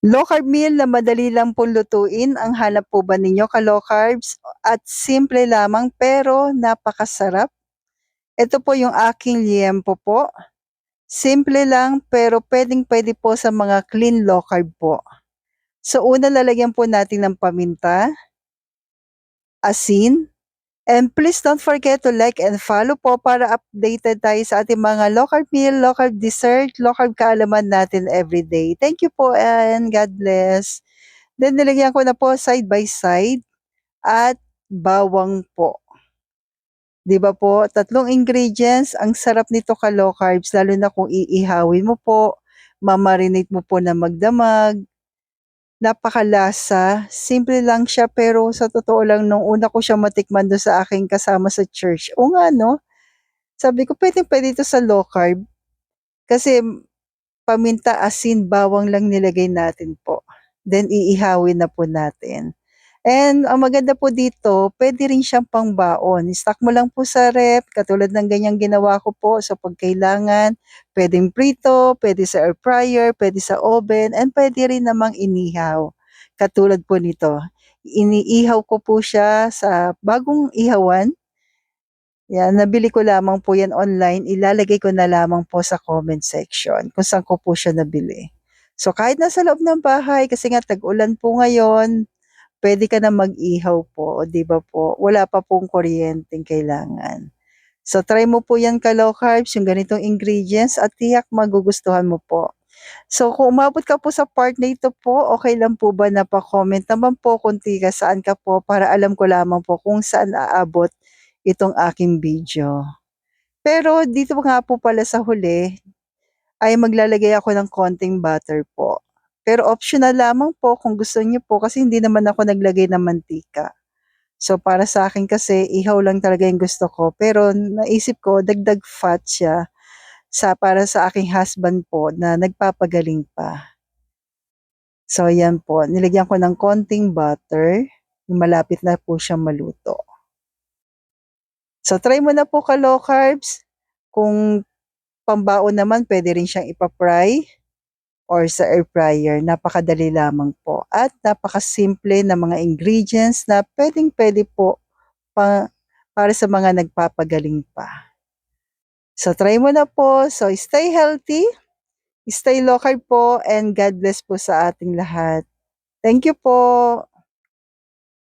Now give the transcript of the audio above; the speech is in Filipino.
Low carb meal na madali lang pong lutuin ang hanap po ba ninyo ka-low carbs at simple lamang pero napakasarap? Ito po yung aking liempo po. Simple lang pero pwedeng-pwede po sa mga clean low carb po. So una lalagyan po natin ng paminta, asin, and please don't forget to like and follow po para updated tayo sa ating mga low carb meal, low carb dessert, low carb kaalaman natin everyday. Thank you po and God bless. Then nilagyan ko na po side by side at bawang po. 'Di ba po, tatlong ingredients, ang sarap nito ka-low carbs lalo na kung iihawin mo po, ma-marinate mo po na magdamag, napakalasa, simple lang siya pero sa totoo lang nung una ko siya matikman dun sa aking kasama sa church, o nga 'no, sabi ko puwedeng-puwede 'to sa low carb kasi paminta, asin, bawang lang nilagay natin po, then iihawin na po natin. And ang maganda po dito, puwede rin siyang pangbaon. I-stock mo lang po sa ref, katulad ng ganyang ginawa ko po. So 'pag kailangan, puwedeng prito, puwede sa air fryer, puwede sa oven, and puwede rin namang inihaw. Katulad po nito, iniihaw ko po siya sa bagong ihawan. 'Yan, nabili ko lamang po 'yan online, ilalagay ko na lamang po sa comment section kung saan ko po siya nabili. So kahit nasa loob ng bahay kasi nga tag-ulan po ngayon, puwede ka na mag-ihaw po, 'di ba po? Wala pa pong kuryenteng kailangan. So try mo po 'yan ka-low carbs, yung ganitong ingredients at tiyak magugustuhan mo po. So kung umabot ka po sa part na ito po, okey lang po ba na pa-comment naman po kung tiga saan ka po para alam ko lamang po kung saan aabot itong aking video. Pero dito nga po pala sa huli ay maglalagay ako ng konting butter po. Pero optional lamang po kung gusto niyo po kasi hindi naman ako naglagay ng mantika. So para sa akin kasi ihaw lang talaga yung gusto ko pero naisip ko dagdag fat siya para sa aking husband po na nagpapagaling pa. So yan po, nilagyan ko ng konting butter, yung malapit na po siyang maluto. So try mo na po ka-low carbs, kung pambaon naman puwede rin siyang ipa-fry or sa air fryer, napakadali lamang po at napakasimple na mga ingredients na puwedeng-puwede po pa para sa mga nagpapagaling pa. So try mo na po, so stay healthy, stay low carb po and God bless po sa ating lahat. Thank you po.